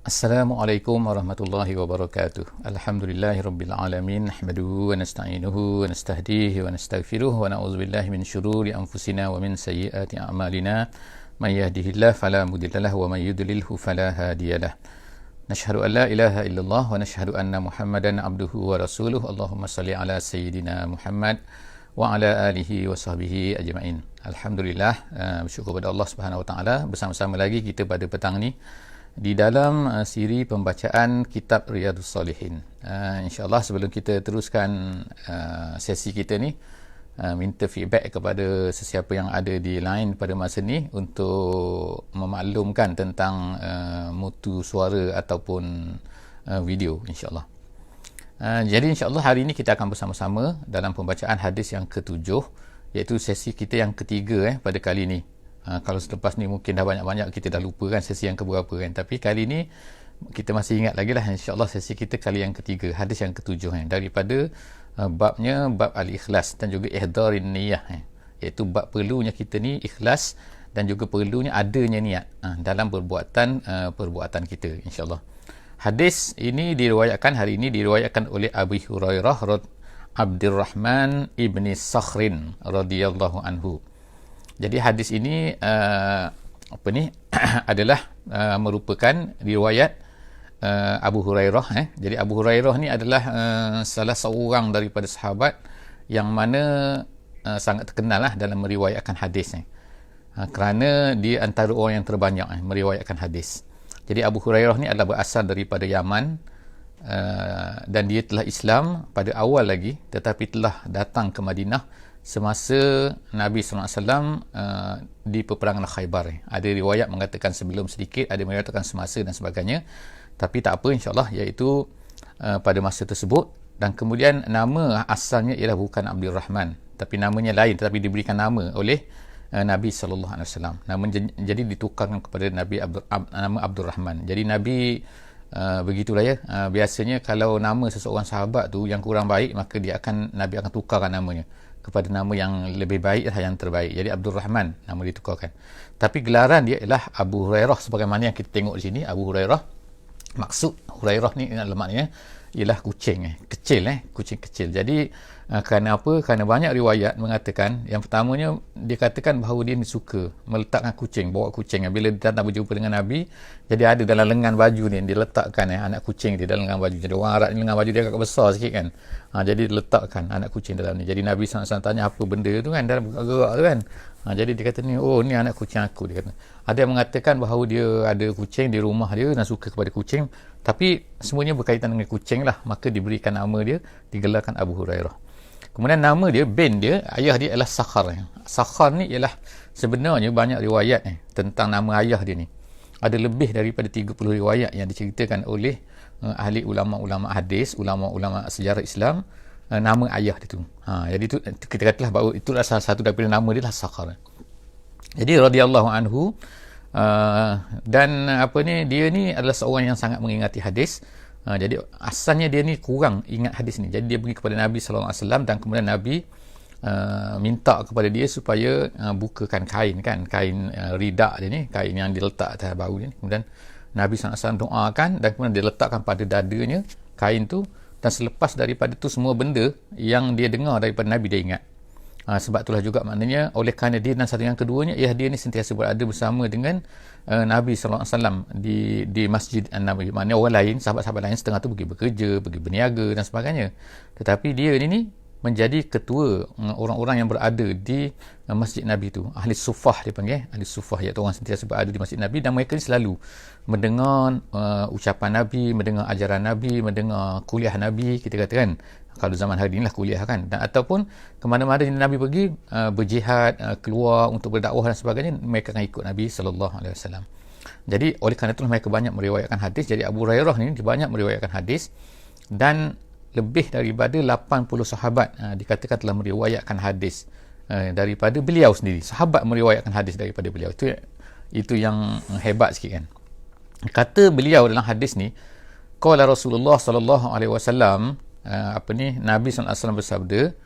Assalamualaikum warahmatullahi wabarakatuh. Alhamdulillahirabbil alamin. Nahmaduhu wa nasta'inuhu wa nastahdihi wa nastaghfiruh wa na'udzubillahi min syururi anfusina wa min sayyiati a'malina. May yahdihillahu fala mudhillalah wa may yudlilhu fala hadiyalah. Nashhadu an la ilaha illallah wa nashhadu anna Muhammadan abduhu wa rasuluh. Allahumma salli ala sayyidina Muhammad wa ala alihi wa sahbihi ajma'in. Alhamdulillah, bersyukur kepada Allah Subhanahu wa taala, bersama-sama lagi kita pada petang ni di dalam siri pembacaan kitab Riyadhus Salihin. InsyaAllah sebelum kita teruskan sesi kita ni, minta feedback kepada sesiapa yang ada di line pada masa ni untuk memaklumkan tentang mutu suara ataupun video, insyaAllah. Jadi insyaAllah hari ini kita akan bersama-sama dalam pembacaan hadis yang ketujuh, iaitu sesi kita yang ketiga pada kali ini. Kalau selepas ni mungkin dah banyak-banyak kita dah lupa kan sesi yang keberapa kan, tapi kali ni kita masih ingat lagi lah, insyaAllah sesi kita kali yang ketiga, hadis yang ketujuh daripada babnya bab al-ikhlas dan juga ihdarin niyah, iaitu bab perlunya kita ni ikhlas dan juga perlunya adanya niat dalam perbuatan kita, insyaAllah. Hadis ini diriwayatkan hari ini diriwayatkan oleh Abu Hurairah Abdurrahman ibni Sakhrin radhiyallahu anhu. Jadi hadis ini adalah merupakan riwayat Abu Hurairah. Jadi Abu Hurairah ni adalah salah seorang daripada sahabat yang mana sangat terkenal lah dalam meriwayatkan hadis kerana dia antara orang yang terbanyak meriwayatkan hadis. Jadi Abu Hurairah ni adalah berasal daripada Yaman, dan dia telah Islam pada awal lagi, tetapi telah datang ke Madinah semasa Nabi SAW di peperangan Khaybar. Ada riwayat mengatakan sebelum sedikit, ada mengatakan semasa dan sebagainya, tapi tak apa, insyaAllah, iaitu pada masa tersebut. Dan kemudian nama asalnya ialah bukan Abdul Rahman, tapi namanya lain, tetapi diberikan nama oleh Nabi SAW. Nama jadi ditukarkan kepada Nabi nama Abdul Rahman. Jadi Nabi begitulah ya, biasanya kalau nama seseorang sahabat tu yang kurang baik, maka Nabi akan tukarkan namanya kepada nama yang lebih baik, yang terbaik. Jadi Abdul Rahman nama ditukarkan, tapi gelaran dia ialah Abu Hurairah, sebagaimana yang kita tengok di sini. Abu Hurairah, maksud Hurairah ni adalah maknanya ialah kucing kucing kecil. Jadi kerana apa? Kerana banyak riwayat mengatakan, yang pertamanya dia katakan bahawa dia suka meletakkan kucing, bawa kucing bila dia datang berjumpa dengan Nabi. Jadi ada dalam lengan baju ni dia letakkan anak kucing dia dalam lengan baju. Jadi orang Arab ni lengan baju dia agak besar sikit kan, jadi dia letakkan anak kucing dalam ni. Jadi Nabi SAW tanya apa benda tu kan, dalam gerak tu kan. Jadi dia kata ni, oh ni anak kucing aku, dia kata. Ada yang mengatakan bahawa dia ada kucing di rumah dia dan suka kepada kucing, tapi semuanya berkaitan dengan kucing lah, maka diberikan nama dia, digelarkan Abu Hurairah. Kemudian nama dia, bin dia, ayah dia adalah Sakhar. Sakhar ni ialah sebenarnya banyak riwayat tentang nama ayah dia ni. Ada lebih daripada 30 riwayat yang diceritakan oleh ahli ulama-ulama hadis, ulama-ulama sejarah Islam, nama ayah dia tu. Jadi tu kita katalah bahawa itulah salah satu daripada nama dia lah Sakhar. Jadi radhiyallahu anhu, dan dia ni adalah seorang yang sangat mengingati hadis. Jadi asalnya dia ni kurang ingat hadis ni. Jadi dia pergi kepada Nabi SAW, dan kemudian Nabi minta kepada dia supaya bukakan kain ridak dia ni, kain yang diletak atas bahu dia ni. Kemudian Nabi SAW doakan, dan kemudian dia letakkan pada dadanya kain tu. Dan selepas daripada tu, semua benda yang dia dengar daripada Nabi dia ingat. Sebab itulah juga maknanya, oleh kerana dia dan satu yang keduanya, dia ni sentiasa berada bersama dengan Nabi SAW di Masjid An-Nabawi. Maknanya orang lain, sahabat-sahabat lain setengah tu pergi bekerja, pergi berniaga dan sebagainya, tetapi dia ni menjadi ketua orang-orang yang berada di Masjid Nabi tu. Ahli Sufah dia panggil, ahli Sufah, iaitu orang sentiasa berada di Masjid Nabi, dan mereka ni selalu mendengar ucapan Nabi, mendengar ajaran Nabi, mendengar kuliah Nabi, kita kata kan, kalau zaman hari ni lah kuliah kan, dan ataupun ke mana-mana Nabi pergi berjihad, keluar untuk berdakwah dan sebagainya, mereka akan ikut Nabi SAW. Jadi oleh kerana itulah mereka banyak meriwayatkan hadis. Jadi Abu Hurairah ni dia banyak meriwayatkan hadis, dan lebih daripada 80 sahabat dikatakan telah meriwayatkan hadis daripada beliau sendiri. Sahabat meriwayatkan hadis daripada beliau. Itu yang hebat sikit kan. Kata beliau dalam hadis ni, qala Rasulullah sallallahu alaihi wasallam, Nabi SAW bersabda,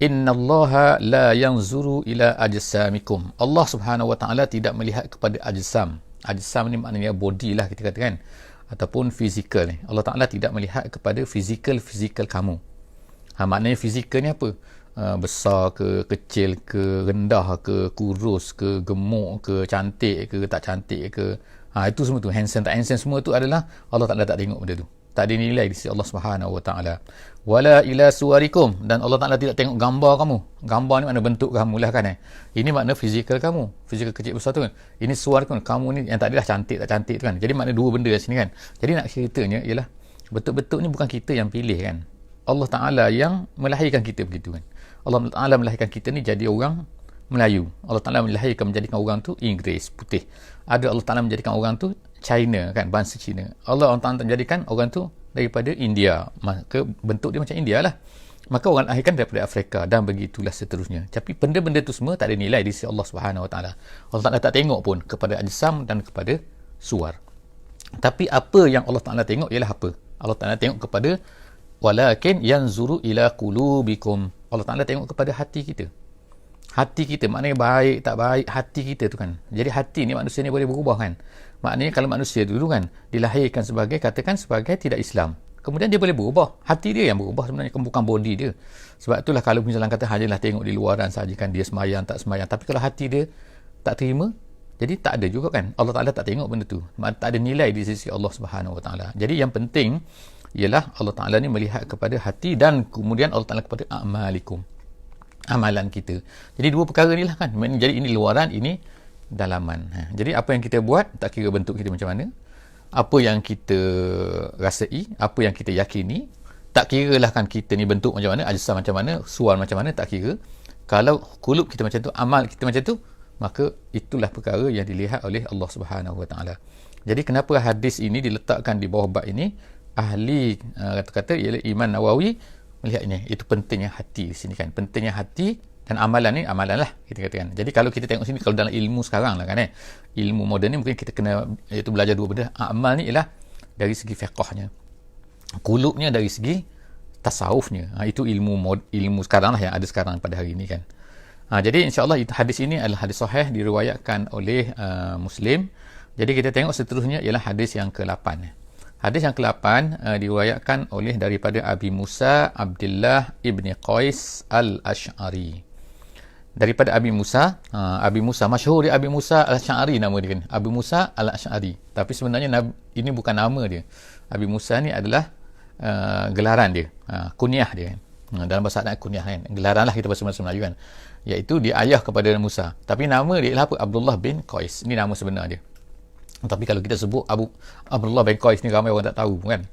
innallaha la yanzuru ila ajsamikum. Allah Subhanahu wa taala tidak melihat kepada ajsam. Ajsam ni maknanya body lah, kita katakan. ataupun fizikal ni. Allah Ta'ala tidak melihat kepada fizikal kamu. Maknanya fizikal ni apa? Besar ke, kecil ke, rendah ke, kurus ke, gemuk ke, cantik ke, tak cantik ke. Itu semua tu, handsome tak handsome, semua tu adalah Allah Ta'ala tak tengok benda tu. Tak ada nilai di sisi Allah Subhanahu Wa Ta'ala. Wala ila suwarikum, dan Allah Ta'ala tidak tengok gambar kamu. Gambar ni makna bentuk kamu lah kan. Ini makna fizikal kamu, fizikal kecil besar tu kan. Ini suar kamu ni yang tak adalah cantik tak cantik tu kan. Jadi makna dua benda kat sini kan. Jadi nak ceritanya ialah bentuk-bentuk ni bukan kita yang pilih kan. Allah Ta'ala yang melahirkan kita begitu kan. Allah Ta'ala melahirkan kita ni jadi orang Melayu. Allah Ta'ala melahirkan menjadikan orang tu Inggeris, putih. Ada Allah Ta'ala menjadikan orang tu China kan, bangsa Cina. Allah Ta'ala menjadikan orang tu daripada India. Maka bentuk dia macam India lah. Maka orang lahirkan daripada Afrika dan begitulah seterusnya. Tapi benda-benda tu semua tak ada nilai di sisi Allah Subhanahu Wa Ta'ala. Allah Ta'ala tak tengok pun kepada ajsam dan kepada suar. Tapi apa yang Allah Ta'ala tengok ialah apa? Allah Ta'ala tengok kepada walakin yanzuru ila qulubikum. Allah Ta'ala tengok kepada hati kita. Hati kita, maknanya baik tak baik hati kita tu kan. Jadi hati ni manusia ni boleh berubah kan. Maknanya kalau manusia dulu kan dilahirkan sebagai, katakan sebagai tidak Islam, kemudian dia boleh berubah. Hati dia yang berubah sebenarnya, bukan body dia. Sebab itulah kalau misalnya kata hajalah tengok di luaran saja kan, dia semayang tak semayang, tapi kalau hati dia tak terima, jadi tak ada juga kan. Allah Ta'ala tak tengok benda tu. Tak ada nilai di sisi Allah Subhanahu Wa Ta'ala. Jadi yang penting ialah Allah Ta'ala ni melihat kepada hati, dan kemudian Allah Ta'ala kepada a'malikum, amalan kita. Jadi dua perkara ni lah kan. Jadi ini luaran, ini dalaman. Jadi apa yang kita buat, tak kira bentuk kita macam mana, apa yang kita rasai, apa yang kita yakini, tak kira lah kan kita ni bentuk macam mana, ajsam macam mana, suar macam mana, tak kira. Kalau kulub kita macam tu, amal kita macam tu, maka itulah perkara yang dilihat oleh Allah Subhanahu Wa Ta'ala. Jadi kenapa hadis ini diletakkan di bawah bab ini? Ahli kata-kata ialah Imam Nawawi melihatnya, itu pentingnya hati di sini kan. Pentingnya hati dan amalan ni, amalan lah kita katakan. Jadi kalau kita tengok sini, kalau dalam ilmu sekarang lah kan ilmu moden ni mungkin kita kena iaitu belajar dua benda. Amal ni ialah dari segi fiqhnya, kulubnya dari segi tasawufnya. Itu ilmu sekarang lah yang ada sekarang pada hari ini kan. Jadi insyaAllah hadis ini adalah hadis sahih, diriwayatkan oleh Muslim. Jadi kita tengok seterusnya ialah hadis yang ke-8. Hadis yang ke-8 diriwayatkan oleh daripada Abi Musa Abdullah ibni Qais al-Ash'ari. Daripada Abi Musa, masyhur dia Abi Musa al-Ash'ari nama dia kan. Abi Musa al-Ash'ari. Tapi sebenarnya ini bukan nama dia. Abi Musa ni adalah gelaran dia, kunyah dia kan. Dalam bahasa Arab kunyah kan. Gelaran lah kita bahasa Melayu kan. Iaitu dia ayah kepada Musa. Tapi nama dia ialah apa? Abdullah bin Qais. Ini nama sebenar dia. Tapi kalau kita sebut Abdullah bin Qais ni, ramai orang tak tahu kan.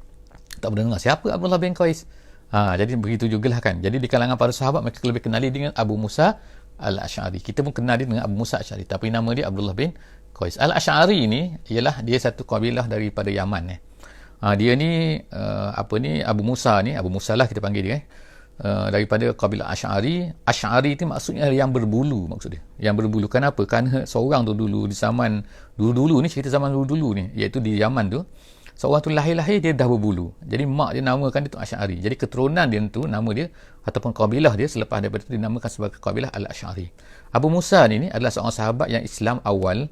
Tak pernah dengar siapa Abdullah bin Qais. Jadi begitu jugalah kan. Jadi di kalangan para sahabat mereka lebih kenali dengan Abu Musa al-Ash'ari. Kita pun kenal dia dengan Abu Musa al-Ash'ari, tapi nama dia Abdullah bin Qais. Al-Ash'ari ni ialah dia satu kabilah daripada Yaman. Dia ni Abu Musa lah kita panggil dia daripada kabilah Ash'ari. Ash'ari itu maksudnya yang berbulu, maksud dia. Yang berbulu. Kenapa? Kerana seorang tu dulu di zaman dulu-dulu ni, cerita zaman dulu-dulu ni, iaitu di Yaman tu, seorang tu lahir-lahir dia dah berbulu. Jadi mak dia namakan dia tu Ash'ari. Jadi keturunan dia tu, nama dia ataupun kabilah dia selepas daripada itu dinamakan sebagai kabilah Al-Ash'ari. Abu Musa ni adalah seorang sahabat yang Islam awal.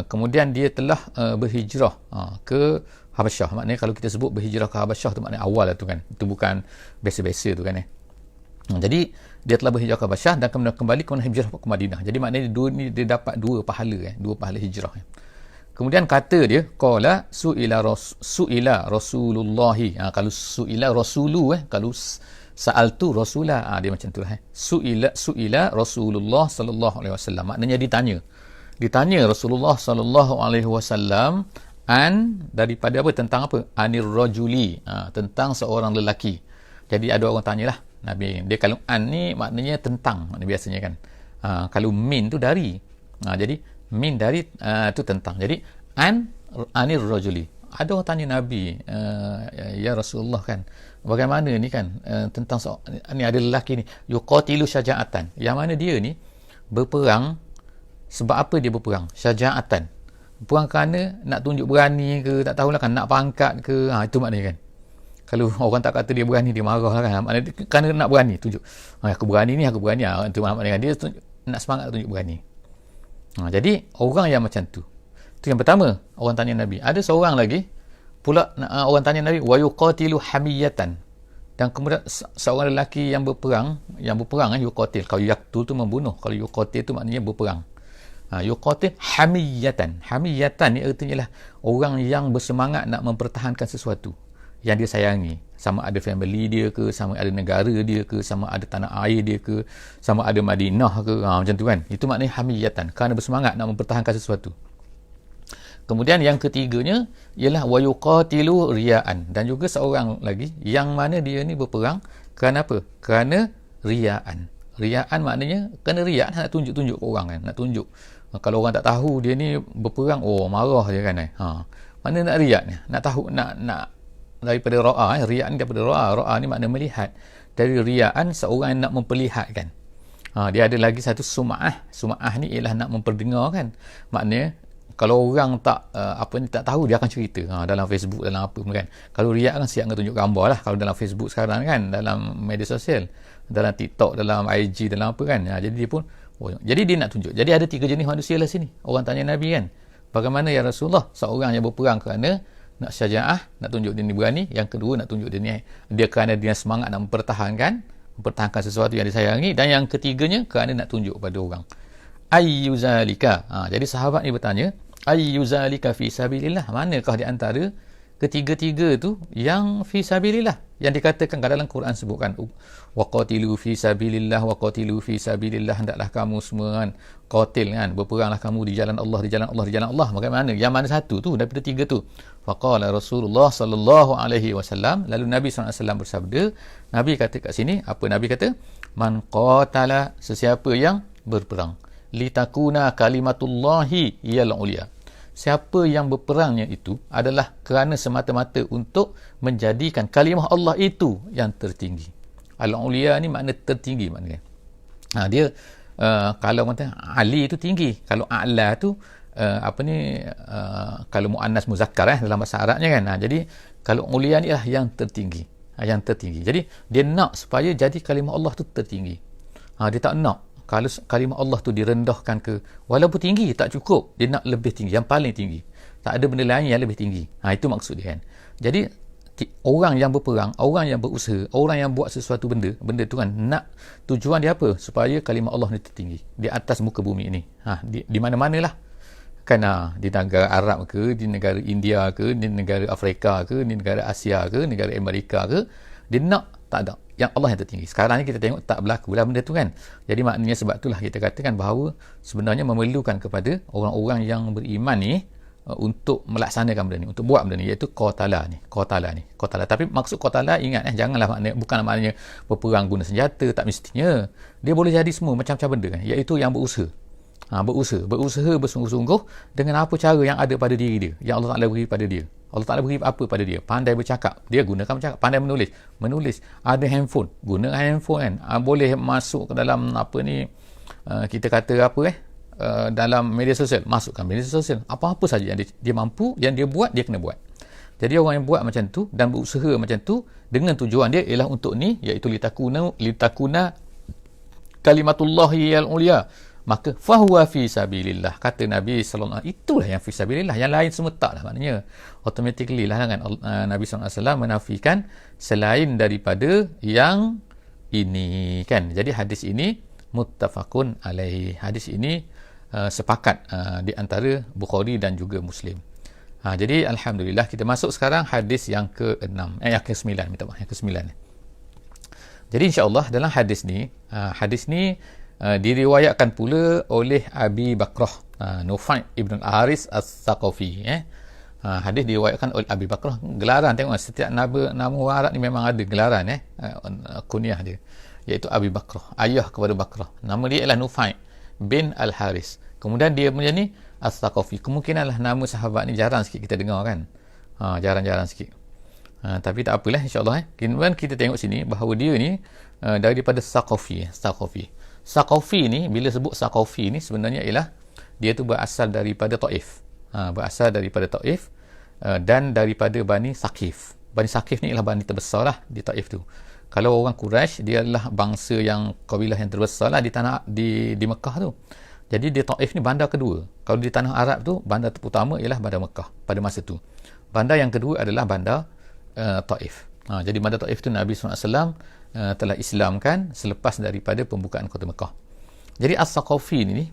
Kemudian dia telah berhijrah ke Habasyah. Maknanya kalau kita sebut berhijrah ke Habasyah tu maknanya awal lah tu kan. Itu bukan biasa-biasa tu kan. Jadi dia telah berhijrah ke Habasyah dan kemudian kembali hijrah ke Madinah. Jadi maknanya dia dapat dua pahala hijrah. Kemudian kata dia, qala su'ila Rasulullah. Kalau su'ila Rasulu kalau sa'altu Rasulah, dia macam tu lah. Su'ila Rasulullah sallallahu alaihi wasallam. Maknanya ditanya Rasulullah sallallahu alaihi wasallam daripada apa, tentang apa, anir rajuli, tentang seorang lelaki. Jadi ada orang tanyalah Nabi dia, kalau an ni maknanya tentang, maknanya biasanya kan. Kalau min tu dari, jadi min dari tu tentang. Jadi anir rajuli, ada orang tanya Nabi, ya Rasulullah kan, bagaimana ni kan, tentang ni ada lelaki ni yuqatilu syaja'atan, yang mana dia ni berperang. Sebab apa dia berperang? Syaja'atan, perang kerana nak tunjuk berani ke, tak tahulah kan, nak pangkat ke, itu maknanya kan. Kalau orang tak kata dia berani, dia marah lah kan. Maknanya kerana nak berani, tunjuk aku berani, itu maknanya kan. Dia nak semangat tunjuk berani. Jadi orang yang macam tu, itu yang pertama orang tanya Nabi. Ada seorang lagi pula orang tanya Nabi, wa yuqatilu hamiyatan, dan kemudian seorang lelaki yang berperang yuqatil. Kalau yaqtul tu membunuh, kalau yuqatil tu maknanya berperang. Yuqatil hamiyatan. Hamiyatan ni artinya lah orang yang bersemangat nak mempertahankan sesuatu yang dia sayangi, sama ada family dia ke, sama ada negara dia ke, sama ada tanah air dia ke, sama ada Madinah ke, macam tu kan. Itu maknanya hamiyatan, kerana bersemangat nak mempertahankan sesuatu. Kemudian yang ketiganya ialah wa yuqatilu riya'an, dan juga seorang lagi yang mana dia ni berperang kerana apa? Kerana riya'an. Riya'an maknanya kerana riya', nak tunjuk-tunjuk ke orang kan, nak tunjuk. Kalau orang tak tahu dia ni berperang, marah dia kan. Mana nak riya' ni? Nak tahu, nak daripada ra'a, riya' ni daripada ra'a ni makna melihat. Dari riya'an, seorang yang nak memperlihatkan. Dia ada lagi satu sum'ah. Sum'ah ni ialah nak memperdengarkan. Maknanya kalau orang tak tak tahu, dia akan cerita dalam Facebook, dalam apa kan. Kalau riak kan siap tunjuk gambar lah, kalau dalam Facebook sekarang kan, dalam media sosial, dalam TikTok, dalam IG, dalam apa kan. Jadi dia pun jadi dia nak tunjuk. Jadi ada 3 jenis manusia lah sini. Orang tanya Nabi kan, bagaimana ya Rasulullah, seorang yang berperang kerana nak syaja'ah, nak tunjuk dia ni berani. Yang kedua, nak tunjuk dia kerana dia semangat nak mempertahankan sesuatu yang disayangi. Dan yang ketiganya, kerana nak tunjuk pada orang. Ayyuzalika. Jadi sahabat ni bertanya, ayyuzalika fi sabilillah, manakah di antara ketiga-tiga tu yang fi sabilillah, yang dikatakan dalam Quran sebutkan waqatilu fi sabilillah, waqatilu fi sabilillah, hendaklah kamu semua kan qatil kan, berperanglah kamu di jalan Allah, di jalan Allah, di jalan Allah. Bagaimana? Yang mana satu tu daripada 3 tu? Faqala Rasulullah sallallahu alaihi wasallam, lalu Nabi SAW bersabda, Nabi kata kat sini, apa Nabi kata? Man qatala, sesiapa yang berperang, litakuna kalimatullahi iyal ulia, siapa yang berperangnya itu adalah kerana semata-mata untuk menjadikan kalimah Allah itu yang tertinggi. Al-ulia ni makna tertinggi maknanya. Dia kalau kata Ali itu tinggi, kalau a'la tu kalau muannas muzakkar dalam bahasa Arabnya kan. Jadi kalau ulia ni lah yang tertinggi, yang tertinggi. Jadi dia nak supaya jadi kalimah Allah tu tertinggi. Dia tak nak kalau kalimah Allah tu direndahkan ke, walaupun tinggi tak cukup, dia nak lebih tinggi, yang paling tinggi. Tak ada benda lain yang lebih tinggi. Itu maksud dia kan. Jadi orang yang berperang, orang yang berusaha, orang yang buat sesuatu benda tu kan, nak tujuan dia apa? Supaya kalimah Allah ni tertinggi di atas muka bumi ini. Di mana-mana lah. Kan di negara Arab ke, di negara India ke, di negara Afrika ke, di negara Asia ke, negara Amerika ke, dia nak, tak ada, yang Allah yang tertinggi. Sekarang ni kita tengok tak berlaku lah benda tu kan. Jadi maknanya sebab itulah kita katakan bahawa sebenarnya memerlukan kepada orang-orang yang beriman ni untuk melaksanakan benda ni, untuk buat benda ni, iaitu qatala ni. Tapi maksud qatala, ingat janganlah bukan maknanya berperang guna senjata, tak mestinya. Dia boleh jadi semua macam-macam benda kan, iaitu yang berusaha. Berusaha bersungguh-sungguh dengan apa cara yang ada pada diri dia, yang Allah Ta'ala beri pada dia. Allah Ta'ala beri apa pada dia? Pandai bercakap, dia gunakan bercakap. Pandai menulis. Ada handphone, guna handphone kan. Boleh masuk ke dalam kita kata dalam media sosial, masukkan media sosial. Apa-apa saja yang dia mampu, yang dia buat, dia kena buat. Jadi orang yang buat macam tu dan berusaha macam tu dengan tujuan dia ialah untuk ni, iaitu litakuna kalimatullahi al-ulia, maka fahuwa fi sabilillah, kata Nabi sallallahu alaihi wasallam. Itulah yang fi sabilillah, yang lain semua tak lah. Maknanya automatically lah kan Nabi sallallahu alaihi wasallam menafikan selain daripada yang ini kan. Jadi hadis ini muttafaqun alaihi, hadis ini sepakat di antara Bukhari dan juga Muslim. Jadi alhamdulillah, kita masuk sekarang hadis yang ke-6, yang ke-9, yang ke-9. Jadi insya-Allah dalam hadis ni diriwayatkan pula oleh Abi Bakrah, Nufai ibn al-Haris as-Saqafi. Hadis diriwayatkan oleh Abi Bakrah. Gelaran, tengok setiap nama orang Arab ni memang ada gelaran kunyah dia, iaitu Abi Bakrah, ayah kepada Bakrah. Nama dia ialah Nufai bin al-Haris. Kemudian dia punya ni as-Saqafi. Kemungkinanlah nama sahabat ni jarang sikit kita dengar kan. Jarang-jarang sikit. Tapi tak apalah, insya-Allah. Kemudian kita tengok sini bahawa dia ni daripada Saqafi. Saqafi ni, bila sebut Saqafi ni sebenarnya ialah dia tu berasal daripada Taif. Berasal daripada Taif dan daripada Bani Saqif. Bani Saqif ni ialah bani terbesar lah di Taif tu. Kalau orang Quraisy, dia adalah bangsa yang kabilah yang terbesar lah di Mekah tu. Jadi di Taif ni bandar kedua. Kalau di tanah Arab tu, bandar pertama ialah bandar Mekah pada masa tu. Bandar yang kedua adalah bandar Taif. Jadi bandar Taif tu Nabi SAW telah Islamkan selepas daripada pembukaan kota Mekah. Jadi As-Saqafi ni,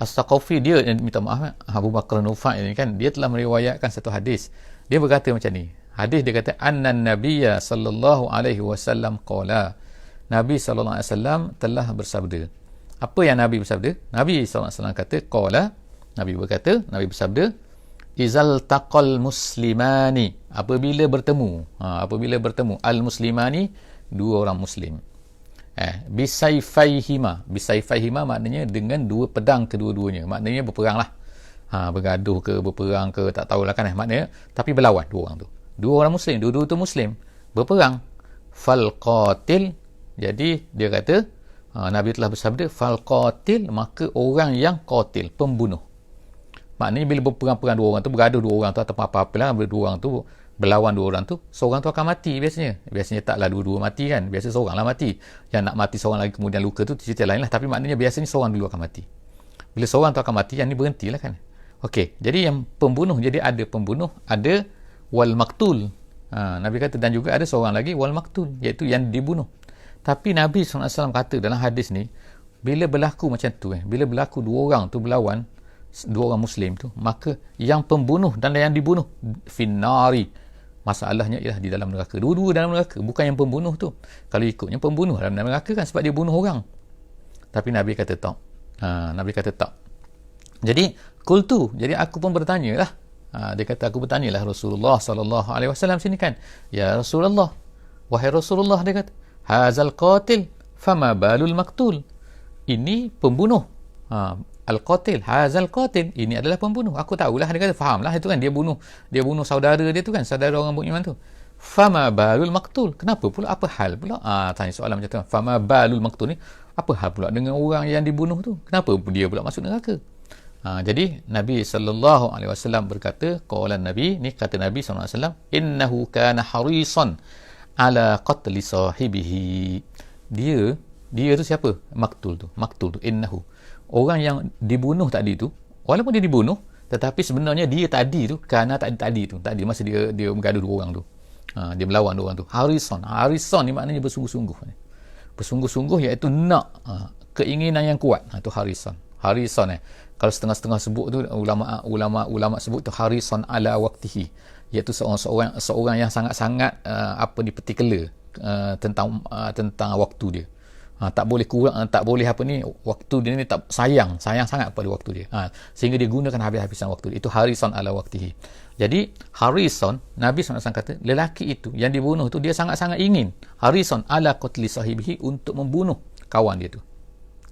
As-Saqafi dia minta maaf, Abu Bakar Nufai ni kan, dia telah meriwayatkan satu hadis. Dia berkata macam ni. Hadis dia kata annan nabiyya sallallahu alaihi wasallam qala. Nabi sallallahu alaihi wasallam telah bersabda. Apa yang Nabi bersabda? Nabi sallallahu alaihi wasallam kata qala, Nabi berkata, Nabi bersabda, izal taqal muslimani, apabila bertemu al muslimani, dua orang muslim, bisayfaihima maknanya dengan dua pedang kedua-duanya, maknanya berperang lah, bergaduh ke berperang ke tak tahulah kan, maknanya tapi berlawan dua orang muslim, dua-dua tu muslim berperang. Fal qatil, jadi dia kata, Nabi telah bersabda, fal qatil, maka orang yang qatil, pembunuh. Maknanya bila berperang-perang dua orang tu, bergaduh dua orang tu atau apa-apa lah, dua orang tu berlawan dua orang tu, seorang tu akan mati biasanya taklah dua-dua mati kan, biasa seorang lah mati, yang nak mati seorang lagi kemudian luka tu cerita lain lah, tapi maknanya biasanya seorang dulu akan mati. Bila seorang tu akan mati, yang ni berhentilah kan. Okey, jadi yang pembunuh, jadi ada pembunuh, ada wal maktul. Nabi kata, dan juga ada seorang lagi wal maktul, iaitu yang dibunuh. Tapi Nabi SAW kata dalam hadis ni, bila berlaku macam tu bila berlaku dua orang tu berlawan, dua orang muslim tu, maka yang pembunuh dan yang dibunuh finnari, masalahnya ialah di dalam neraka, dua-dua dalam neraka, bukan yang pembunuh tu. Kalau ikutnya pembunuh dalam neraka kan, sebab dia bunuh orang. Tapi Nabi kata tak. Nabi kata tak. Jadi qultu, jadi aku pun bertanya lah. Dia kata, aku bertanya lah Rasulullah SAW sini kan, ya Rasulullah, wahai Rasulullah, dia kata, hazal qatil fama balul maktul, ini pembunuh. Al-qatil, hazal qatil, ini adalah pembunuh. Aku tahulah, dia kata, fahamlah itu kan, dia bunuh saudara dia tu kan, saudara orang beriman tu. Fama balul maktul, kenapa pula, apa hal pula, tanya soalan macam tu, fama balul maktul ni, apa hal pula dengan orang yang dibunuh tu, kenapa dia pula masuk neraka? Jadi Nabi SAW berkata, qalan Nabi, ni kata Nabi SAW, innahu kana harisan ala qatli sahibihi. Dia tu siapa? Maktul tu, innahu, orang yang dibunuh tadi tu, walaupun dia dibunuh, tetapi sebenarnya dia tadi tu, kerana tadi masa dia bergaduh dua orang tu, dia melawan dua orang tu. Harisan ni maknanya bersungguh-sungguh, iaitu nak, keinginan yang kuat. Itu harisan. Kalau setengah-setengah sebut tu, ulama sebut tu harisan ala waqtihi, iaitu seorang yang sangat-sangat particular tentang waktu dia. Tak boleh kurang, tak boleh waktu dia ni tak sayang sangat pada waktu dia, sehingga dia gunakan habis-habisan waktu dia. Itu harisan ala waqtihi. Jadi harisan, Nabi SAW kata, lelaki itu yang dibunuh tu, dia sangat-sangat ingin, harisan ala qatli sahibihi, untuk membunuh kawan dia tu.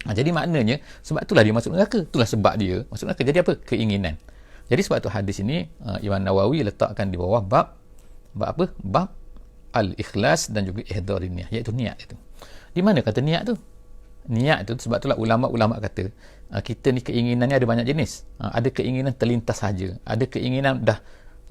Jadi maknanya, sebab itulah dia masuk neraka, itulah sebab dia masuk neraka. Jadi apa? Keinginan. Jadi sebab tu hadis ini Imam Nawawi letakkan di bawah bab al-ikhlas dan juga ihdarin niat, iaitu niat itu. Di mana kata niat tu? Niat tu, sebab itulah ulama-ulama kata, kita ni keinginan ni ada banyak jenis. Ada keinginan terlintas saja, ada keinginan dah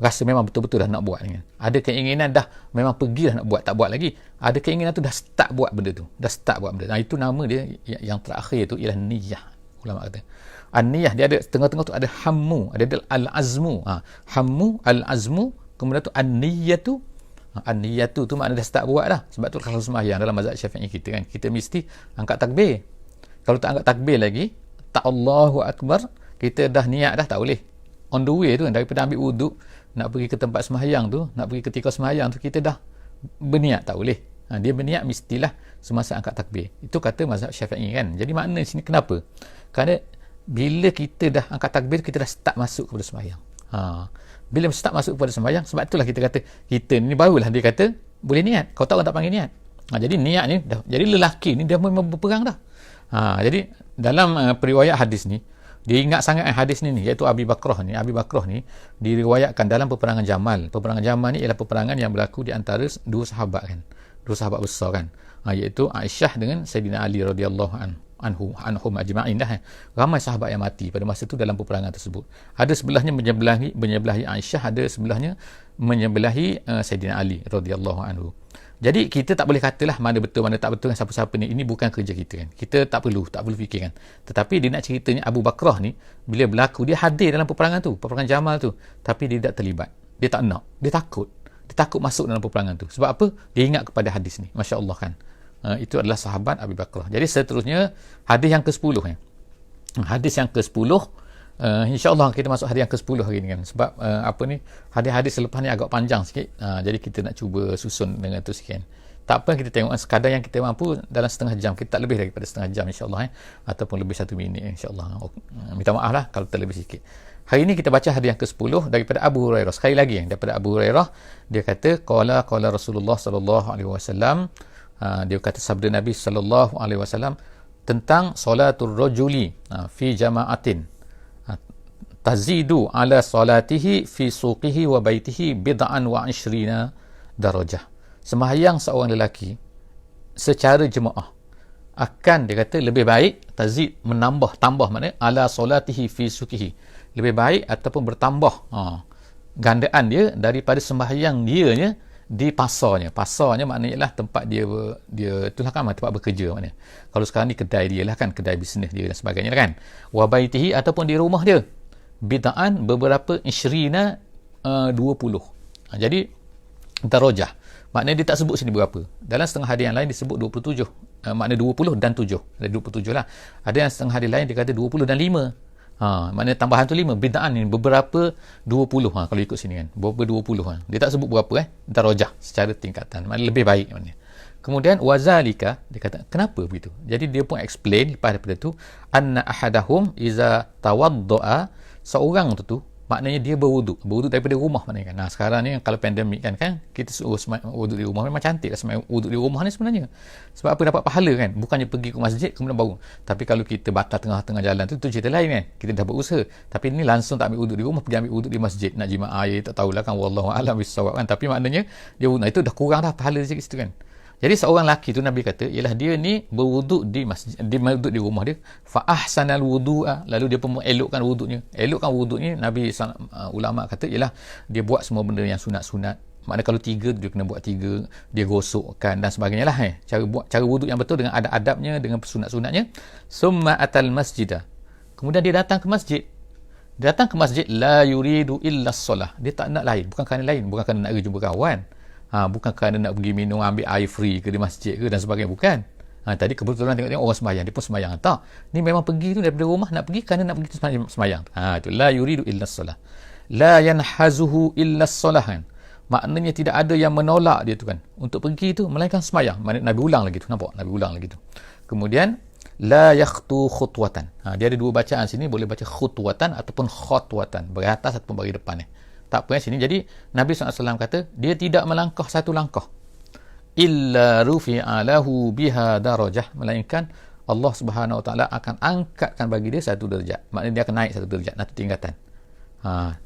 rasa memang betul-betul dah nak buat ni. Ada keinginan dah memang pergi dah nak buat, tak buat lagi. Ada keinginan tu dah start buat benda tu, itu nama dia yang terakhir tu ialah niyah. Ulama kata an-niyah, dia ada tengah-tengah tu ada hammu, ada al-azmu. Hammu, al-azmu, kemudian tu an-niyatu. An-niyatu tu makna dah start buat dah. Sebab tu kalau sembahyang dalam mazhab Syafi'i kita kan, kita mesti angkat takbir. Kalau tak angkat takbir lagi, tak Allahu Akbar, kita dah niat dah, tak boleh. On the way tu kan, daripada ambil wuduk nak pergi ke tempat sembahyang tu, nak pergi ketika sembahyang tu, kita dah berniat, tak boleh. Dia berniat mestilah semasa angkat takbir. Itu kata mazhab Syafi'i kan. Jadi makna sini kenapa? Kerana bila kita dah angkat takbir, kita dah start masuk kepada sembahyang. Bila start masuk kepada sembahyang, sebab itulah kita kata, kita ni barulah dia kata boleh niat. Kau tahu orang tak panggil niat. Jadi niat ni dah, jadi lelaki ni dah memang berperang dah. Jadi dalam periwayat hadis ni, dia ingat sangat hadis ni, iaitu Abi Bakrah ni diriwayatkan dalam peperangan Jamal. Peperangan Jamal ni ialah peperangan yang berlaku di antara dua sahabat kan, dua sahabat besar kan, iaitu Aisyah dengan Sayyidina Ali radhiyallahu anhum ajma'in dah. Ramai sahabat yang mati pada masa itu dalam peperangan tersebut. Ada sebelahnya menyebelahi Aisyah, ada sebelahnya menyebelahi Sayyidina Ali radhiyallahu anhu. Jadi kita tak boleh katalah mana betul mana tak betul kan, siapa-siapa ni, ini bukan kerja kita kan. Kita tak perlu fikir kan. Tetapi dia nak ceritanya Abu Bakrah ni bila berlaku dia hadir dalam peperangan tu, peperangan Jamal tu, tapi dia tak terlibat. Dia tak nak, dia takut masuk dalam peperangan tu. Sebab apa? Dia ingat kepada hadis ni. Masya-Allah kan. Itu adalah sahabat Abu Bakrah. Jadi seterusnya hadis yang ke-10 kan. Hadis yang ke-10, insya-Allah kita masuk hadis yang ke-10 hari ni kan. Sebab hadis-hadis selepas ni agak panjang sikit. Jadi kita nak cuba susun dengan tu sikit. Tak apa, kita tengok sekadar yang kita mampu dalam setengah jam. Kita tak lebih daripada setengah jam insya-Allah ataupun lebih 1 minit insya-Allah. Minta maaf lah kalau terlebih sikit. Hari ini kita baca hadis yang ke-10 daripada Abu Hurairah. Sekali lagi daripada Abu Hurairah, dia kata qala Rasulullah sallallahu alaihi wasallam, dia kata sabda Nabi sallallahu alaihi wasallam tentang solatul rajuli fi jama'atin tazidu ala solatihi fi suqihi wa baitihi bid'an wa 20 darajah. Sembahyang seorang lelaki secara jemaah akan, dia kata, lebih baik, tazid tambah maknanya ala solatihi fi suqihi, lebih baik ataupun bertambah gandaan dia daripada sembahyang dia di pasarnya. Pasarnya maknanya ialah tempat dia itulah kan tempat bekerja maknanya. Kalau sekarang ni kedai dia lah kan, kedai bisnes dia dan sebagainya kan. Wa baitihi ataupun di rumah dia. Bid'an beberapa 20. Jadi darajah. Maknanya dia tak sebut sini berapa. Dalam setengah hadis yang lain disebut 27. Maknanya 20 dan 7. Ada 27 lah. Ada yang setengah hadis lain dia kata 20 dan 5. Maknanya tambahan tu 5. Bid'an ni beberapa 20. Kalau ikut sini kan. Beberapa 20. Dia tak sebut berapa darajah secara tingkatan. Maknanya lebih baik maknanya. Kemudian wazalika, dia kata kenapa begitu. Jadi dia pun explain lepas daripada tu, anna ahadahum iza tawadda'a, seorang tu maknanya dia berwuduk daripada rumah maknanya kan. Sekarang ni kalau pandemik kan kita suruh wuduk di rumah, memang cantik lah sembahyang wuduk di rumah ni sebenarnya. Sebab apa? Dapat pahala kan, bukannya pergi ke masjid kemudian baru. Tapi kalau kita batal tengah-tengah jalan tu cerita lain kan, kita dah berusaha. Tapi ni langsung tak ambil wuduk di rumah, pergi ambil wuduk di masjid, nak jimat air, tak tahulah kan, wallahu a'lam bissawab kan. Tapi maknanya dia wuduk, itu dah kurang dah pahala sikit situ kan. Jadi seorang lelaki tu Nabi kata ialah dia ni berwuduk di masjid, dia berwuduk di rumah dia, fa ahsanal wudu'a, lalu dia pun elokkan wuduknya. Elokkan wuduknya, Nabi ulama kata ialah dia buat semua benda yang sunat-sunat. Maknanya kalau 3 dia kena buat 3, dia gosokkan dan sebagainya lah cara wuduk yang betul dengan adab-adabnya, dengan sunat-sunatnya. Summa atal masjidah, kemudian dia datang ke masjid. La yuridu illa solah, dia tak nak lain, bukan kerana nak pergi jumpa kawan, bukan kerana nak pergi minum, ambil air free ke di masjid ke dan sebagainya, bukan. Tadi kebetulan tengok orang sembahyang, dia pun sembahyang. Tak, ni memang pergi tu daripada rumah, nak pergi kerana nak pergi sembahyang. Itu la yuridu illa solah, la yanhazuhu illa solah kan. Maknanya tidak ada yang menolak dia tu kan untuk pergi tu melainkan sembahyang. Nabi ulang lagi tu, nampak? Nabi ulang lagi tu. Kemudian la yakhtu khutwatan. Dia ada 2 bacaan sini, boleh baca khutwatan ataupun khotwatan, bagi atas ataupun bagi depan ni. Tak apa sini. Jadi Nabi SAW kata dia tidak melangkah satu langkah illa rufi'a lahu biha darajah, melainkan Allah Subhanahu Wa Taala akan angkatkan bagi dia 1 darjat. Maknanya dia akan naik 1 darjat, satu tingkatan.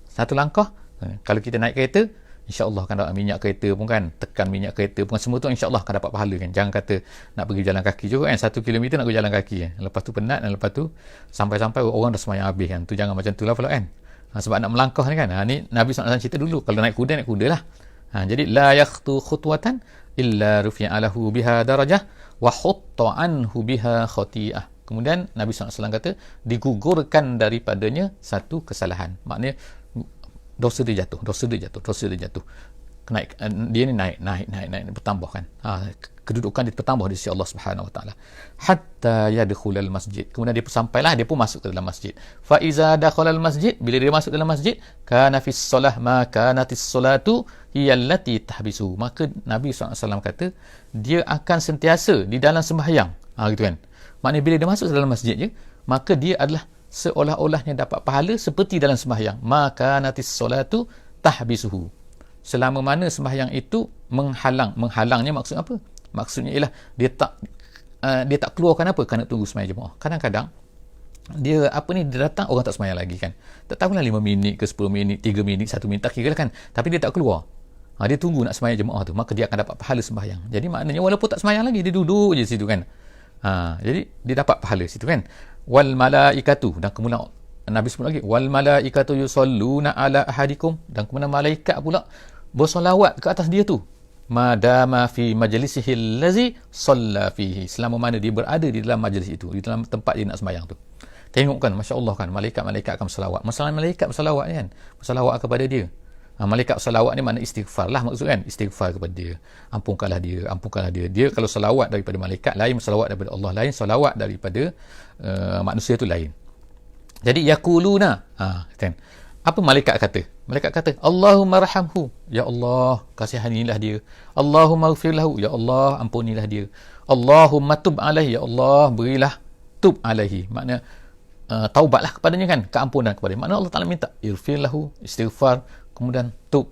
Satu langkah. Kalau kita naik kereta, insya-Allah akan dapat minyak kereta pun kan, tekan minyak kereta pun semua tu insya-Allah akan dapat pahala kan. Jangan kata nak pergi jalan kaki juga kan, 1 kilometer nak pergi jalan kaki kan. Lepas tu penat dan lepas tu sampai-sampai orang dah sembahyang habis kan. Tu jangan macam tu lah pula kan. Sebab nak melangkah ni kan. Ni Nabi SAW cerita dulu, kalau naik kuda lah. Jadi la yakhtu khutwatan illa rufi'a lahu biha darajah wa hutta anhu biha khati'ah. Kemudian Nabi SAW kata digugurkan daripadanya 1 kesalahan. Maknanya dosa dia jatuh. Dia ni naik bertambah kan. Kedudukan dia bertambah di sisi Allah Subhanahu Wa Taala. Hatta yadkhulal masjid. Kemudian dia pun masuk ke dalam masjid. Fa iza dakhalal masjid, bila dia masuk dalam masjid, kana fis solah ma kanatis solatu hiya allati tahbisu. Maka Nabi SAW kata dia akan sentiasa di dalam sembahyang. Gitu kan. Maknanya bila dia masuk dalam masjid je, maka dia adalah seolah-olahnya dapat pahala seperti dalam sembahyang. Ma kanatis solatu tahbisuhu. Selama mana sembahyang itu menghalangnya maksud apa? Maksudnya ialah dia tak keluarkan apa kerana tunggu sembahyang jemaah. Kadang-kadang dia datang orang tak sembahyang lagi kan. Tak tahulah 5 minit ke 10 minit, 3 minit, 1 minit, tak kira lah kan. Tapi dia tak keluar. Dia tunggu nak sembahyang jemaah tu, maka dia akan dapat pahala sembahyang. Jadi maknanya walaupun tak sembahyang lagi, dia duduk je situ kan. Jadi dia dapat pahala situ kan. Wal malaikatu, dan kemudian Nabi sebut lagi wal malaikatu yusalluna ala ahadikum, dan kemudian malaikat pula bersolawat ke atas dia tu. madama fi majlisihi allazi shalla fihi, selama mana dia berada di dalam majlis itu, di dalam tempat dia nak sembahyang tu. Tengok kan, masya-Allah kan, malaikat-malaikat akan berselawat. Masalah malaikat berselawat ni kan, berselawat kepada dia. Malaikat selawat ni makna istighfar lah maksud kan, istighfar kepada dia, ampunkanlah dia. Dia kalau selawat daripada malaikat lain, selawat daripada Allah lain, selawat daripada manusia tu lain. Jadi yaquluna, kan, apa malaikat kata? Malaikat kata, Allahumma rahamhu, ya Allah kasihanilah dia. Allahumma ighfir lahu, ya Allah ampunilah dia. Allahumma tub alaihi, ya Allah berilah tub alaihi, makna taubatlah kepadanya kan, keampunan kepadanya. Makna Allah Taala minta ighfir lahu, istighfar, kemudian tub,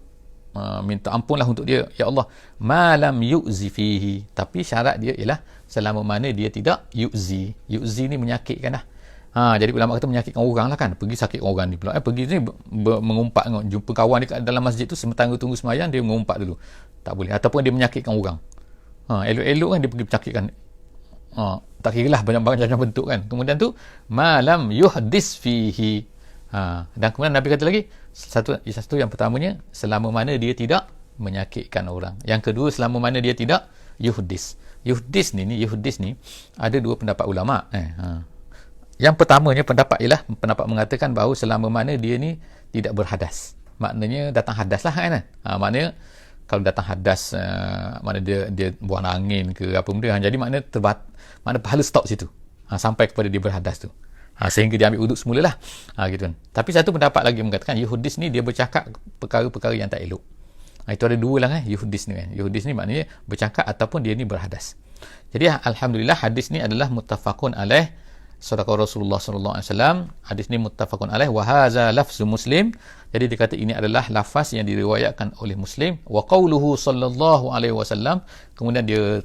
minta ampunlah untuk dia, ya Allah, malam yu'zi fihi, tapi syarat dia ialah selama mana dia tidak yu'zi ni menyakitkan lah. Jadi ulama kata menyakitkan orang lah kan, pergi sakit orang ni pula, pergi ni mengumpat, jumpa kawan dia kat dalam masjid tu, sementara tunggu sembahyang dia mengumpat dulu, tak boleh. Ataupun dia menyakitkan orang, elok-elok kan dia pergi menyakitkan, tak kira lah banyak-banyak bentuk kan. Kemudian tu malam yuhdis fihi, dan kemudian Nabi kata lagi, satu yang pertamanya selama mana dia tidak menyakitkan orang, yang kedua selama mana dia tidak yuhdis ni ada dua pendapat ulama. Yang pertamanya pendapat ialah pendapat mengatakan bahawa selama mana dia ni tidak berhadas, maknanya datang hadas lah kan. Maknanya kalau datang hadas, mana dia buang angin ke apa benda, jadi makna pahala stop situ, sampai kepada dia berhadas tu, sehingga dia ambil uduk semula lah, gitu kan. Tapi satu pendapat lagi mengatakan yuhdis ni dia bercakap perkara-perkara yang tak elok. Itu ada dua lah kan, yuhdis ni kan. Yuhdis ni maknanya bercakap ataupun dia ni berhadas. Jadi alhamdulillah hadis ni adalah muttafaqun alaih, sadaqah Rasulullah sallallahu alaihi wasallam. Hadis ni muttafaqun alaih wa hadza lafzu Muslim. Jadi dikata ini adalah lafaz yang diriwayatkan oleh Muslim. Wa qauluhu sallallahu alaihi wasallam. Kemudian dia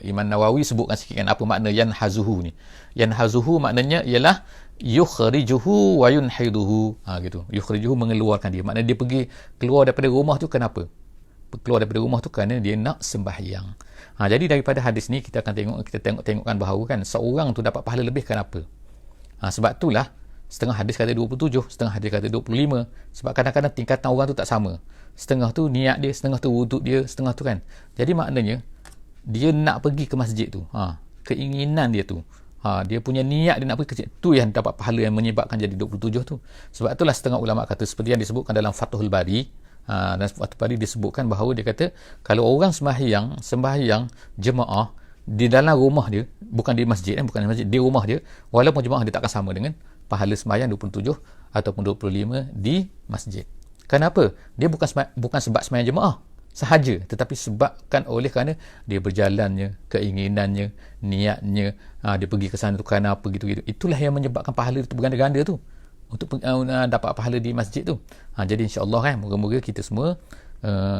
Imam Nawawi sebutkan sikit kan apa makna yanhazuhu ni. Yanhazuhu maknanya ialah yukhrijuhu wa yunhiduhu. Gitu. Yukhrijuhu mengeluarkan dia. Maknanya dia pergi keluar daripada rumah tu kenapa? Keluar daripada rumah tu kerana dia nak sembahyang. Jadi daripada hadis ni kita akan tengokkan bahawa kan seorang tu dapat pahala lebih kenapa? Sebab itulah setengah hadis kata 27, setengah hadis kata 25. Sebab kadang-kadang tingkatan orang tu tak sama. Setengah tu niat dia, setengah tu wuduk dia, setengah tu kan. Jadi maknanya dia nak pergi ke masjid tu. Keinginan dia tu. Dia punya niat dia nak pergi ke masjid tu yang dapat pahala yang menyebabkan jadi 27 tu. Sebab itulah setengah ulama kata seperti yang disebutkan dalam Fathul Bari. Dan waktu tadi disebutkan bahawa dia kata kalau orang sembahyang jemaah di dalam rumah dia, bukan di masjid, di rumah dia, walaupun jemaah dia tak akan sama dengan pahala sembahyang 27 ataupun 25 di masjid. Kenapa? Dia bukan sebab sembahyang jemaah sahaja, tetapi sebabkan oleh kerana dia berjalannya, keinginannya, niatnya, dia pergi ke sana tu kerana apa gitu-gitu. Itulah yang menyebabkan pahala itu berganda-ganda tu untuk dapat pahala di masjid tu. Jadi insya-Allah kan, moga-moga kita semua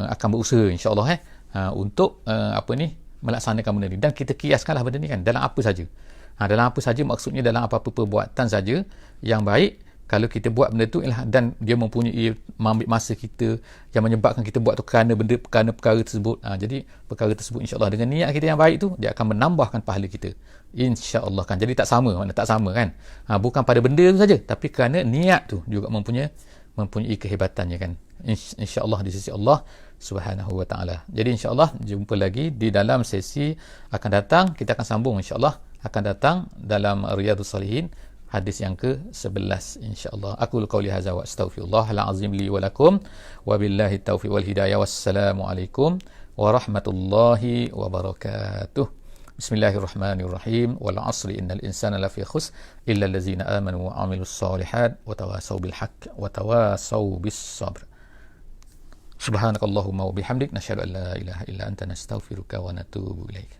akan berusaha insya-Allah untuk melaksanakan benda ni, dan kita kiaskanlah benda ni kan dalam apa saja. Dalam apa saja maksudnya dalam apa-apa perbuatan saja yang baik. Kalau kita buat benda tu dan dia mempunyai mengambil masa kita, yang menyebabkan kita buat tu kerana perkara tersebut, jadi perkara tersebut insya-Allah dengan niat kita yang baik tu, dia akan menambahkan pahala kita insya-Allah kan. Jadi tak sama kan, bukan pada benda tu saja, tapi kerana niat tu juga mempunyai kehebatannya kan, insya-Allah di sisi Allah Subhanahu wa taala. Jadi insya-Allah jumpa lagi di dalam sesi akan datang. Kita akan sambung insya-Allah, akan datang dalam Riyadhus Shalihin hadis yang ke-11 insya-Allah. Aqulu qauli hadza wa astaghfirullahal azim li wa lakum wa billahi taufiq wal hidayah. Wassalamu alaikum warahmatullahi wabarakatuh. Bismillahirrahmanirrahim. Wal 'asri innal insana lafi khusr illa allazina amanu wa 'amilus solihat wa tawasaw bil haqq wa tawasaw bis sabr. Subhanakallahumma wa bihamdik, nashhadu an la ilaha illa anta, nastaghfiruka wa natubu ilaik.